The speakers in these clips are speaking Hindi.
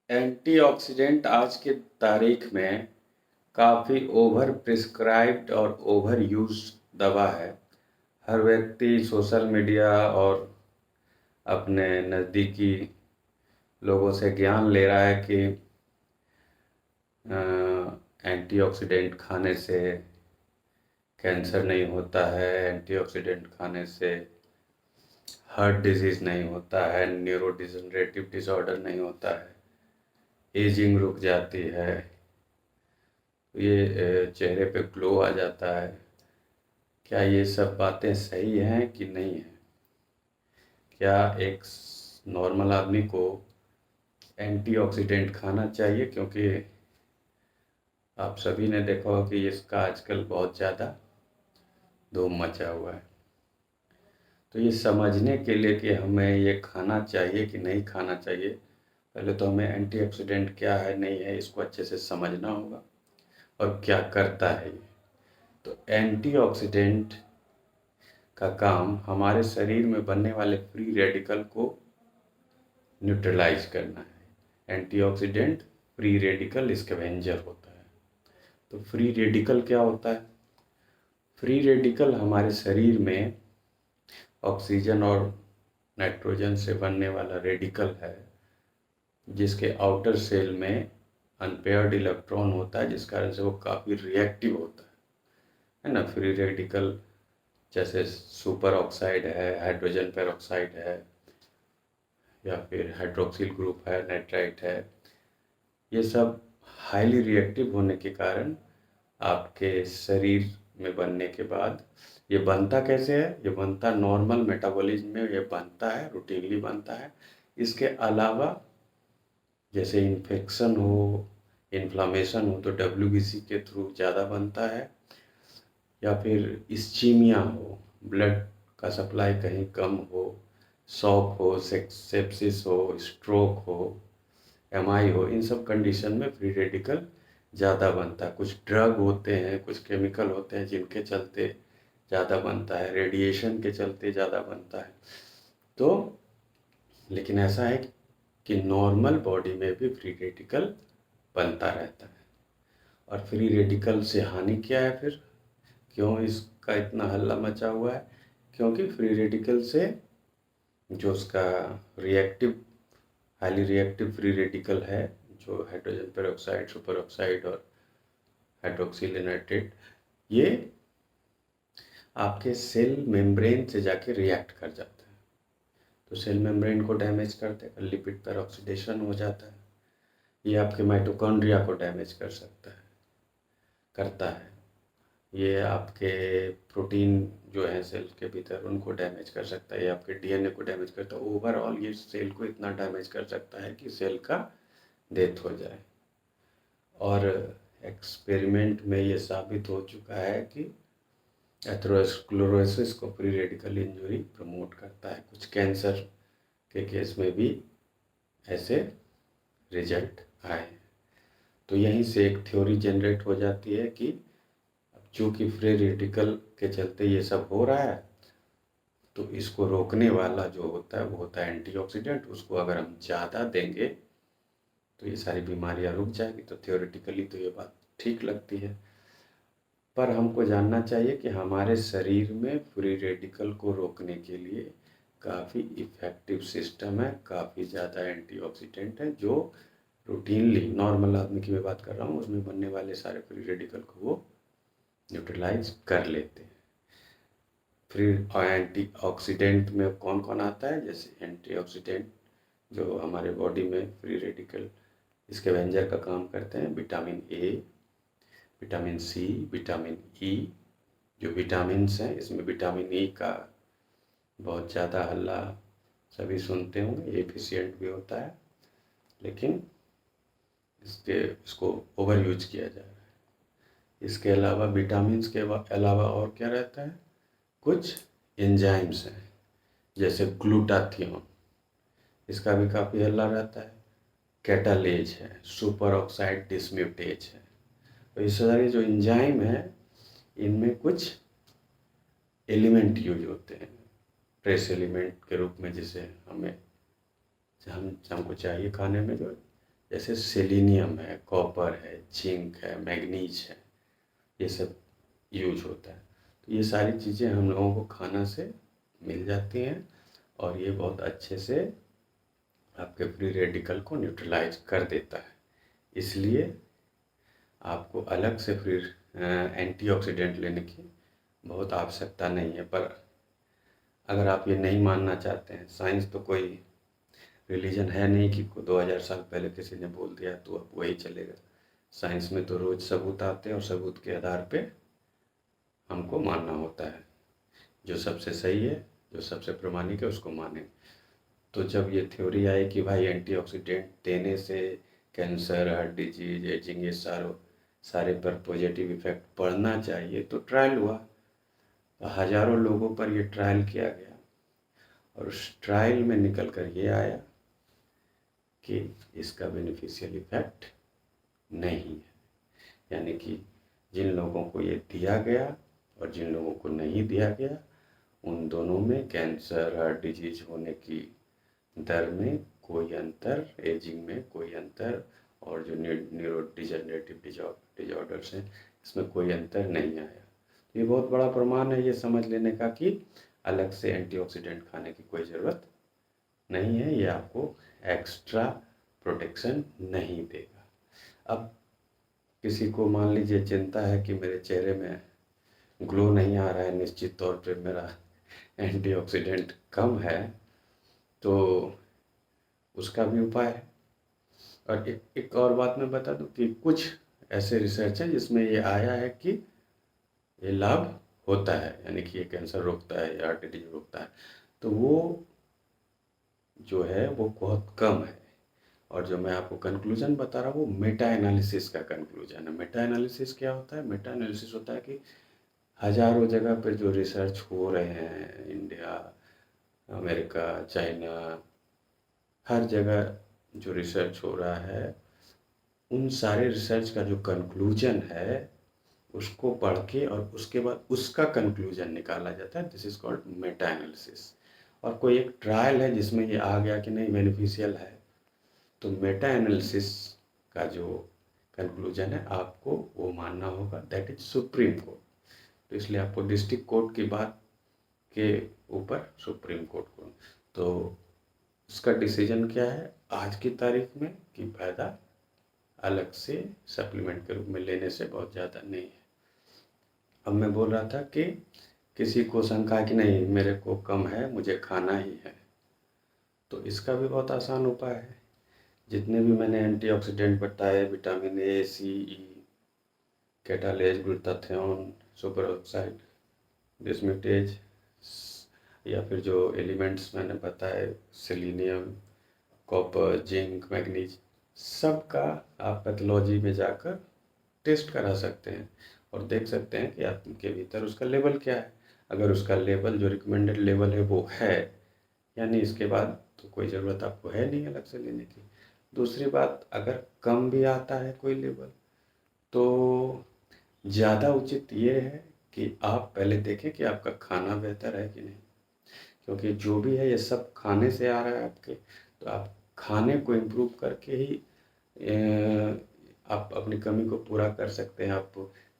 एंटीऑक्सीडेंट आज की तारीख में काफ़ी ओवर प्रिस्क्राइब्ड और ओवर यूज दवा है। हर व्यक्ति सोशल मीडिया और अपने नज़दीकी लोगों से ज्ञान ले रहा है कि एंटीऑक्सीडेंट खाने से कैंसर नहीं होता है, एंटीऑक्सीडेंट खाने से हार्ट डिजीज़ नहीं होता है, न्यूरोडिजनरेटिव डिसऑर्डर नहीं होता है, एजिंग रुक जाती है, ये चेहरे पे ग्लो आ जाता है। क्या ये सब बातें सही हैं कि नहीं है? क्या एक नॉर्मल आदमी को एंटीऑक्सीडेंट खाना चाहिए? क्योंकि आप सभी ने देखा होगा कि इसका आजकल बहुत ज़्यादा धूम मचा हुआ है। तो ये समझने के लिए कि हमें ये खाना चाहिए कि नहीं खाना चाहिए, पहले तो हमें एंटीऑक्सीडेंट क्या है नहीं है इसको अच्छे से समझना होगा और क्या करता है ये। तो एंटीऑक्सीडेंट का काम हमारे शरीर में बनने वाले फ्री रेडिकल को न्यूट्रलाइज करना है। एंटीऑक्सीडेंट फ्री रेडिकल स्कैवेंजर होता है। तो फ्री रेडिकल क्या होता है? फ्री रेडिकल हमारे शरीर में ऑक्सीजन और नाइट्रोजन से बनने वाला रेडिकल है, जिसके आउटर सेल में अनपेयर्ड इलेक्ट्रॉन होता है, जिस कारण से वो काफ़ी रिएक्टिव होता है ना। फ्री रेडिकल जैसे सुपर ऑक्साइड है, हाइड्रोजन पेरोक्साइड है, या फिर हाइड्रोक्सिल ग्रुप है, नाइट्राइट है, ये सब हाईली रिएक्टिव होने के कारण आपके शरीर में बनने के बाद ये बनता कैसे है? ये बनता नॉर्मल मेटाबॉलिज्म में ये बनता है, रूटीनली बनता है। इसके अलावा जैसे इन्फेक्शन हो, इन्फ्लामेशन हो तो डब्ल्यूबीसी के थ्रू ज़्यादा बनता है, या फिर इस्चीमिया हो, ब्लड का सप्लाई कहीं कम हो, शॉक हो, सेप्सिस हो, स्ट्रोक हो, एमआई हो, इन सब कंडीशन में फ्री रेडिकल ज़्यादा बनता है। कुछ ड्रग होते हैं, कुछ केमिकल होते हैं जिनके चलते ज़्यादा बनता है, रेडिएशन के चलते ज़्यादा बनता है। तो लेकिन ऐसा है कि नॉर्मल बॉडी में भी फ्री रेडिकल बनता रहता है। और फ्री रेडिकल से हानि क्या है फिर? क्यों इसका इतना हल्ला मचा हुआ है? क्योंकि फ्री रेडिकल से जो उसका reactive highly reactive free radical है, जो हाइड्रोजन पेरोक्साइड, सुपर ऑक्साइड और हाइड्रोक्सिल नाइट्रेट, ये आपके सेल मेम्ब्रेन से जाके रिएक्ट कर जाता है। तो सेल मेम्ब्रेन को डैमेज करते हैं, लिपिड पर ऑक्सीडेशन हो जाता है। ये आपके माइटोकॉन्ड्रिया को डैमेज कर सकता है, करता है। ये आपके प्रोटीन जो है सेल के भीतर उनको डैमेज कर सकता है, ये आपके डीएनए को डैमेज करता है। ओवरऑल ये सेल को इतना डैमेज कर सकता है कि सेल का डेथ हो जाए। और एक्सपेरिमेंट में ये साबित हो चुका है कि एथेरोस्क्लेरोसिस को फ्री रेडिकल इंजरी प्रमोट करता है। कुछ कैंसर के केस में भी ऐसे रिजल्ट आए। तो यहीं से एक थ्योरी जनरेट हो जाती है कि चूँकि फ्री रेडिकल के चलते ये सब हो रहा है, तो इसको रोकने वाला जो होता है वो होता है एंटीऑक्सीडेंट। उसको अगर हम ज़्यादा देंगे तो ये सारी बीमारियां रुक जाएगी। तो थियोरेटिकली तो ये बात ठीक लगती है, पर हमको जानना चाहिए कि हमारे शरीर में फ्री रेडिकल को रोकने के लिए काफ़ी इफ़ेक्टिव सिस्टम है, काफ़ी ज़्यादा एंटीऑक्सीडेंट है, जो रूटीनली नॉर्मल आदमी की मैं बात कर रहा हूँ, उसमें बनने वाले सारे फ्री रेडिकल को वो न्यूट्रलाइज कर लेते हैं। फ्री एंटीऑक्सीडेंट में कौन कौन आता है? जैसे एंटीऑक्सीडेंट जो हमारे बॉडी में फ्री रेडिकल स्कैवेंजर का काम करते हैं, vitamin A, vitamin C, vitamin E. जो विटामिन्स हैं इसमें विटामिन ई का बहुत ज़्यादा हल्ला सभी सुनते होंगे, ये एफिशिएंट भी होता है, लेकिन इसको ओवर यूज किया जा रहा है। इसके अलावा विटामिन्स के अलावा और क्या रहता है? कुछ एंजाइम्स हैं, जैसे ग्लूटाथियोन, इसका भी काफ़ी हल्ला रहता है। कैटालेज है, सुपर ऑक्साइड डिस्म्यूटेज है। तो ये सारे जो एंजाइम है इनमें कुछ एलिमेंट यूज होते हैं ट्रेस एलिमेंट के रूप में, जिसे हमको चाहिए खाने में, जो जैसे सेलेनियम है, कॉपर है, जिंक है, मैग्नीज है, ये सब यूज होता है। तो ये सारी चीज़ें हम लोगों को खाना से मिल जाती हैं और ये बहुत अच्छे से आपके फ्री रेडिकल को न्यूट्रलाइज कर देता है। इसलिए आपको अलग से फिर एंटीऑक्सीडेंट लेने की बहुत आवश्यकता नहीं है। पर अगर आप ये नहीं मानना चाहते हैं, साइंस तो कोई रिलीजन है नहीं कि 2000 साल पहले किसी ने बोल दिया तो अब वही चलेगा। साइंस में तो रोज़ सबूत आते हैं और सबूत के आधार पे हमको मानना होता है। जो सबसे सही है, जो सबसे प्रमाणिक है, उसको माने। तो जब ये थ्योरी आई कि भाई एंटीऑक्सीडेंट देने से कैंसर, हार्ट डिजीज, एजिंग, ये सारे पर पॉजिटिव इफेक्ट पड़ना चाहिए, तो ट्रायल हुआ। तो हज़ारों लोगों पर ये ट्रायल किया गया और उस ट्रायल में निकल कर ये आया कि इसका बेनिफिशियल इफेक्ट नहीं है। यानी कि जिन लोगों को ये दिया गया और जिन लोगों को नहीं दिया गया, उन दोनों में कैंसर, हार्ट डिजीज होने की दर में कोई अंतर, एजिंग में कोई अंतर, और जो न्यूरो डिजनरेटिव डिजॉर्डर्स हैं, इसमें कोई अंतर नहीं आया। तो ये बहुत बड़ा प्रमाण है ये समझ लेने का कि अलग से एंटीऑक्सीडेंट खाने की कोई ज़रूरत नहीं है। ये आपको एक्स्ट्रा प्रोटेक्शन नहीं देगा। अब किसी को मान लीजिए चिंता है कि मेरे चेहरे में ग्लो नहीं आ रहा है, निश्चित तौर पे मेरा एंटीऑक्सीडेंट कम है, तो उसका भी उपाय है। और एक और बात मैं बता दूं कि कुछ ऐसे रिसर्च हैं जिसमें ये आया है कि ये लाभ होता है, यानी कि ये कैंसर रोकता है या हार्ट डिजीज रोकता है। तो वो जो है वो बहुत कम है। और जो मैं आपको कंक्लूजन बता रहा हूँ वो मेटा एनालिसिस का कंक्लूजन है। मेटा एनालिसिस क्या होता है? मेटा एनालिसिस होता है कि हज़ारों जगह पर जो रिसर्च हो रहे हैं, इंडिया, अमेरिका, चाइना, हर जगह जो रिसर्च हो रहा है, उन सारे रिसर्च का जो कंक्लूजन है उसको पढ़ के और उसके बाद उसका कंक्लूजन निकाला जाता है। This is called Meta analysis. और कोई एक ट्रायल है जिसमें ये आ गया कि नहीं बेनिफिशियल है, तो मेटा एनालिसिस का जो कंक्लूजन है आपको वो मानना होगा, दैट इज सुप्रीम कोर्ट। तो इसलिए आपको डिस्ट्रिक्ट कोर्ट की बात के ऊपर सुप्रीम कोर्ट को, तो उसका डिसीजन क्या है आज की तारीख में कि फायदा अलग से सप्लीमेंट के रूप में लेने से बहुत ज़्यादा नहीं है। अब मैं बोल रहा था कि किसी को शंका कि नहीं मेरे को कम है, मुझे खाना ही है, तो इसका भी बहुत आसान उपाय है। जितने भी मैंने एंटीऑक्सीडेंट बताए, vitamin A, C, E, catalase, glutathione, super oxide dismutase, या फिर जो एलिमेंट्स मैंने बताए सेलेनियम, कॉपर, जिंक, मैग्नीज, सबका आप पैथोलॉजी में जाकर टेस्ट करा सकते हैं और देख सकते हैं कि आपके भीतर उसका लेवल क्या है। अगर उसका लेवल जो रिकमेंडेड लेवल है वो है, यानी इसके बाद तो कोई ज़रूरत आपको है नहीं अलग से लेने की। दूसरी बात, अगर कम भी आता है कोई लेवल, तो ज़्यादा उचित ये है कि आप पहले देखें कि आपका खाना बेहतर है कि नहीं, क्योंकि जो भी है ये सब खाने से आ रहा है आपके। तो आप खाने को इम्प्रूव करके ही आप अपनी कमी को पूरा कर सकते हैं। आप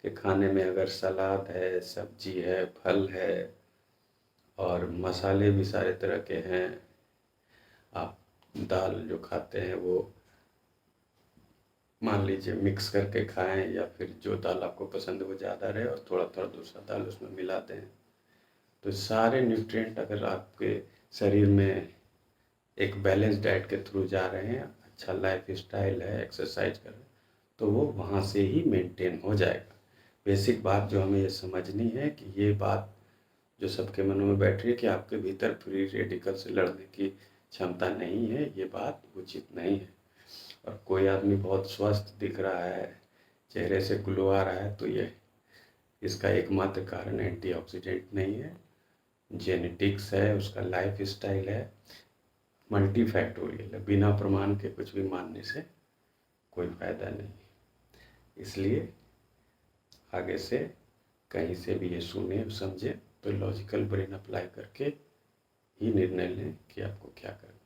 के खाने में अगर सलाद है, सब्जी है, फल है और मसाले भी सारे तरह के हैं, आप दाल जो खाते हैं वो मान लीजिए मिक्स करके खाएं, या फिर जो दाल आपको पसंद है वो ज़्यादा रहे और थोड़ा थोड़ा दूसरा दाल उसमें मिला दें। तो सारे न्यूट्रिएंट अगर आपके शरीर में एक बैलेंस डाइट के थ्रू जा रहे हैं, अच्छा लाइफ स्टाइल है, एक्सरसाइज कर रहे हैं, तो वो वहाँ से ही मेंटेन हो जाएगा। बेसिक बात जो हमें ये समझनी है कि ये बात जो सबके मनों में बैठ रही है कि आपके भीतर फ्री रेडिकल से लड़ने की क्षमता नहीं है, ये बात उचित नहीं है। और कोई आदमी बहुत स्वस्थ दिख रहा है, चेहरे से ग्लो आ रहा है, तो ये इसका एकमात्र कारण एंटीऑक्सीडेंट नहीं है, जेनेटिक्स है, उसका लाइफ स्टाइल है, मल्टी फैक्टोरियल है। बिना प्रमाण के कुछ भी मानने से कोई फायदा नहीं। इसलिए आगे से कहीं से भी ये सुने समझे तो लॉजिकल ब्रेन अप्लाई करके ही निर्णय लें कि आपको क्या करना है।